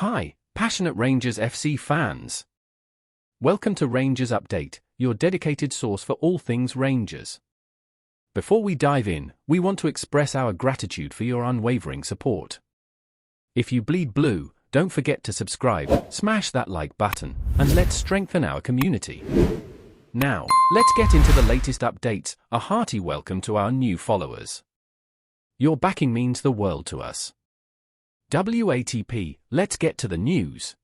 Hi, passionate Rangers FC fans. Welcome to Rangers Update, your dedicated source for all things Rangers. Before we dive in, we want to express our gratitude for your unwavering support. If you bleed blue, don't forget to subscribe, smash that like button, and let's strengthen our community. Now, let's get into the latest updates. A hearty welcome to our new followers. Your backing means the world to us. WATP, let's get to the news.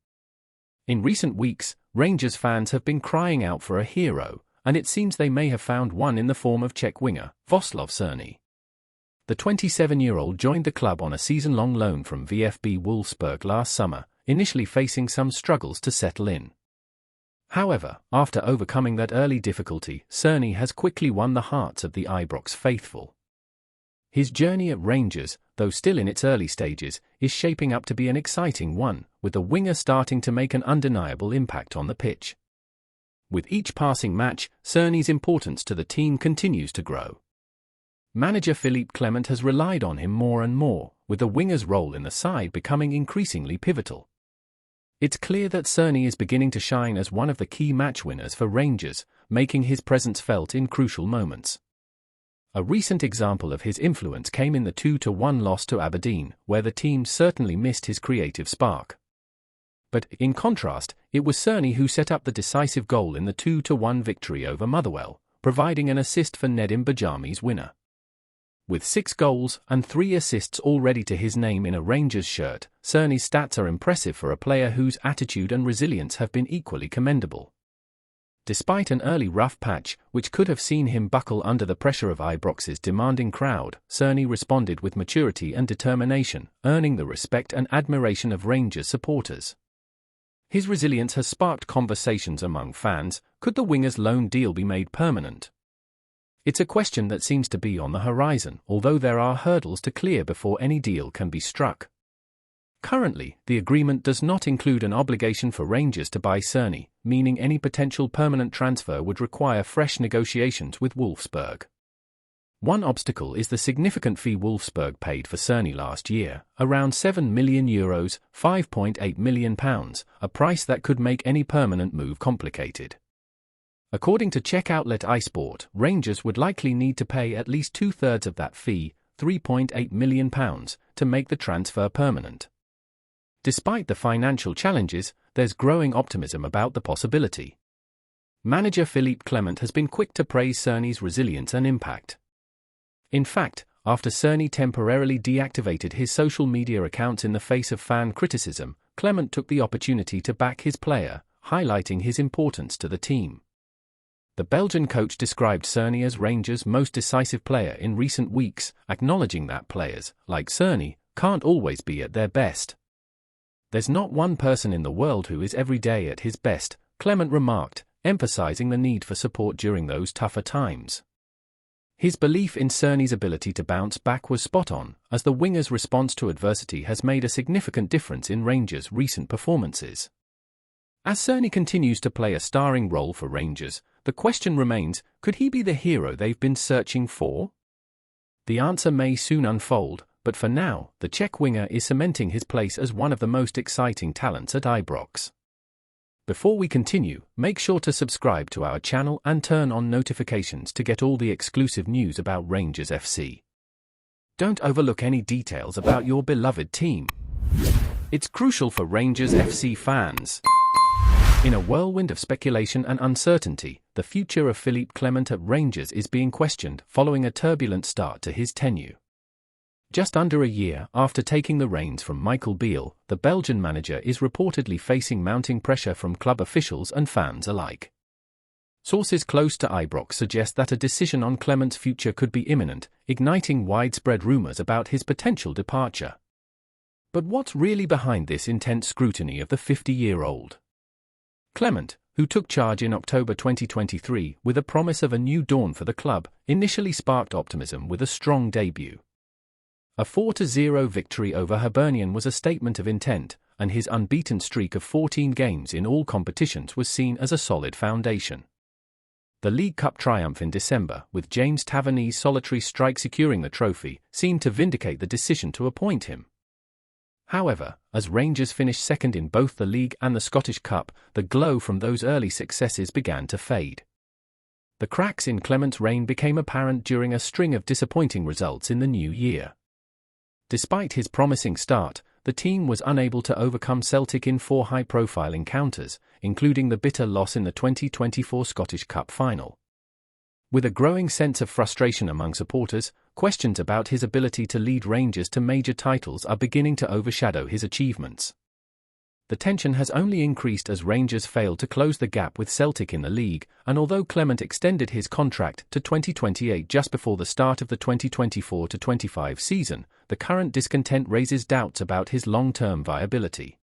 In recent weeks, Rangers fans have been crying out for a hero, and it seems they may have found one in the form of Czech winger, Vaclav Cerny. The 27-year-old joined the club on a season-long loan from VfB Wolfsburg last summer, initially facing some struggles to settle in. However, after overcoming that early difficulty, Cerny has quickly won the hearts of the Ibrox faithful. His journey at Rangers, though still in its early stages, is shaping up to be an exciting one, with the winger starting to make an undeniable impact on the pitch. With each passing match, Cerny's importance to the team continues to grow. Manager Philippe CLEMENT has relied on him more and more, with the winger's role in the side becoming increasingly pivotal. It's clear that Cerny is beginning to shine as one of the key match winners for Rangers, making his presence felt in crucial moments. A recent example of his influence came in the 2-1 loss to Aberdeen, where the team certainly missed his creative spark. But, in contrast, it was Cerny who set up the decisive goal in the 2-1 victory over Motherwell, providing an assist for Nedim Bajami's winner. With 6 goals and 3 assists already to his name in a Rangers shirt, Cerny's stats are impressive for a player whose attitude and resilience have been equally commendable. Despite an early rough patch, which could have seen him buckle under the pressure of Ibrox's demanding crowd, Cerny responded with maturity and determination, earning the respect and admiration of Rangers supporters. His resilience has sparked conversations among fans. Could the winger's loan deal be made permanent? It's a question that seems to be on the horizon, although there are hurdles to clear before any deal can be struck. Currently, the agreement does not include an obligation for Rangers to buy Cerny, meaning any potential permanent transfer would require fresh negotiations with Wolfsburg. One obstacle is the significant fee Wolfsburg paid for Cerny last year, around €7 million, £5.8 million, a price that could make any permanent move complicated. According to Czech outlet iSport, Rangers would likely need to pay at least two-thirds of that fee, £3.8 million, to make the transfer permanent. Despite the financial challenges, there's growing optimism about the possibility. Manager Philippe CLEMENT has been quick to praise Cerny's resilience and impact. In fact, after Cerny temporarily deactivated his social media accounts in the face of fan criticism, CLEMENT took the opportunity to back his player, highlighting his importance to the team. The Belgian coach described Cerny as Rangers' most decisive player in recent weeks, acknowledging that players, like Cerny, can't always be at their best. There's not one person in the world who is every day at his best, CLEMENT remarked, emphasizing the need for support during those tougher times. His belief in Cerny's ability to bounce back was spot on, as the winger's response to adversity has made a significant difference in Rangers' recent performances. As Cerny continues to play a starring role for Rangers, the question remains, could he be the hero they've been searching for? The answer may soon unfold, but for now, the Czech winger is cementing his place as one of the most exciting talents at Ibrox. Before we continue, make sure to subscribe to our channel and turn on notifications to get all the exclusive news about Rangers FC. Don't overlook any details about your beloved team. It's crucial for Rangers FC fans. In a whirlwind of speculation and uncertainty, the future of Philippe CLEMENT at Rangers is being questioned following a turbulent start to his tenure. Just under a year after taking the reins from Michael Beale, the Belgian manager is reportedly facing mounting pressure from club officials and fans alike. Sources close to Ibrox suggest that a decision on CLEMENT's future could be imminent, igniting widespread rumours about his potential departure. But what's really behind this intense scrutiny of the 50-year-old? CLEMENT, who took charge in October 2023 with a promise of a new dawn for the club, initially sparked optimism with a strong debut. A 4-0 victory over Hibernian was a statement of intent, and his unbeaten streak of 14 games in all competitions was seen as a solid foundation. The League Cup triumph in December, with James Tavernier's solitary strike securing the trophy, seemed to vindicate the decision to appoint him. However, as Rangers finished second in both the league and the Scottish Cup, the glow from those early successes began to fade. The cracks in Clement's reign became apparent during a string of disappointing results in the new year. Despite his promising start, the team was unable to overcome Celtic in 4 high-profile encounters, including the bitter loss in the 2024 Scottish Cup final. With a growing sense of frustration among supporters, questions about his ability to lead Rangers to major titles are beginning to overshadow his achievements. The tension has only increased as Rangers failed to close the gap with Celtic in the league, and although Clement extended his contract to 2028 just before the start of the 2024-25 season, the current discontent raises doubts about his long-term viability.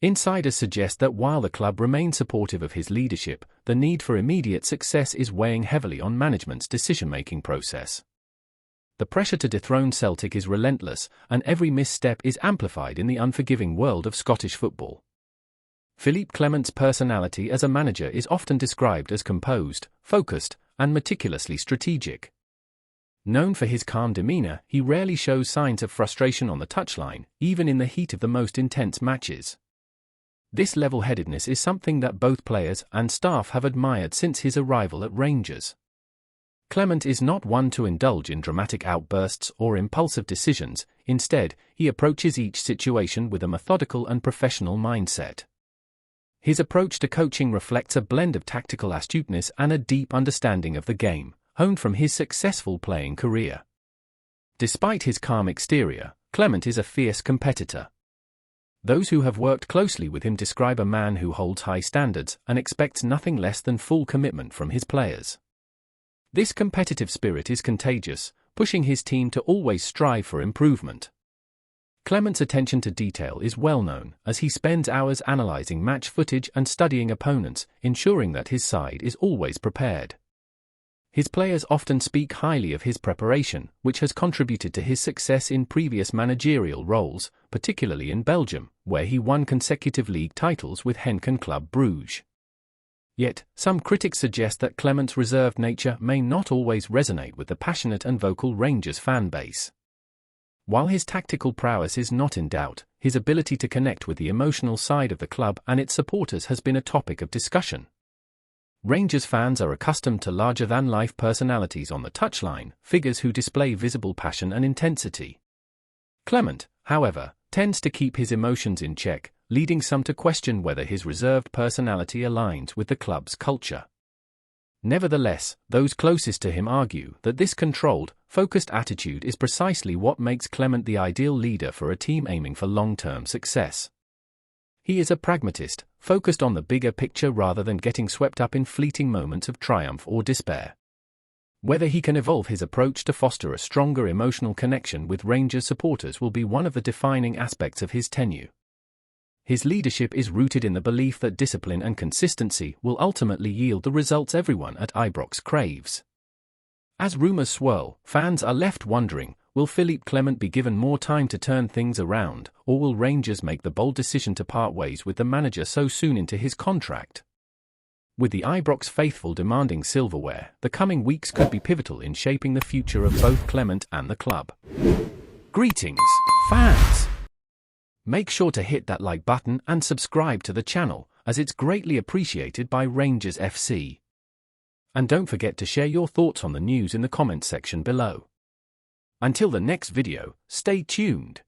Insiders suggest that while the club remains supportive of his leadership, the need for immediate success is weighing heavily on management's decision-making process. The pressure to dethrone Celtic is relentless, and every misstep is amplified in the unforgiving world of Scottish football. Philippe Clement's personality as a manager is often described as composed, focused, and meticulously strategic. Known for his calm demeanor, he rarely shows signs of frustration on the touchline, even in the heat of the most intense matches. This level-headedness is something that both players and staff have admired since his arrival at Rangers. Clement is not one to indulge in dramatic outbursts or impulsive decisions. Instead, he approaches each situation with a methodical and professional mindset. His approach to coaching reflects a blend of tactical astuteness and a deep understanding of the game, honed from his successful playing career. Despite his calm exterior, Clement is a fierce competitor. Those who have worked closely with him describe a man who holds high standards and expects nothing less than full commitment from his players. This competitive spirit is contagious, pushing his team to always strive for improvement. Clement's attention to detail is well known, as he spends hours analyzing match footage and studying opponents, ensuring that his side is always prepared. His players often speak highly of his preparation, which has contributed to his success in previous managerial roles, particularly in Belgium, where he won consecutive league titles with Henken Club Bruges. Yet, some critics suggest that Clement's reserved nature may not always resonate with the passionate and vocal Rangers fan base. While his tactical prowess is not in doubt, his ability to connect with the emotional side of the club and its supporters has been a topic of discussion. Rangers fans are accustomed to larger-than-life personalities on the touchline, figures who display visible passion and intensity. Clement, however, tends to keep his emotions in check, leading some to question whether his reserved personality aligns with the club's culture. Nevertheless, those closest to him argue that this controlled, focused attitude is precisely what makes Clement the ideal leader for a team aiming for long-term success. He is a pragmatist, focused on the bigger picture rather than getting swept up in fleeting moments of triumph or despair. Whether he can evolve his approach to foster a stronger emotional connection with Rangers supporters will be one of the defining aspects of his tenure. His leadership is rooted in the belief that discipline and consistency will ultimately yield the results everyone at Ibrox craves. As rumors swirl, fans are left wondering, will Philippe Clement be given more time to turn things around, or will Rangers make the bold decision to part ways with the manager so soon into his contract? With the Ibrox faithful demanding silverware, the coming weeks could be pivotal in shaping the future of both Clement and the club. Greetings, fans! Make sure to hit that like button and subscribe to the channel, as it's greatly appreciated by Rangers FC. And don't forget to share your thoughts on the news in the comments section below. Until the next video, stay tuned.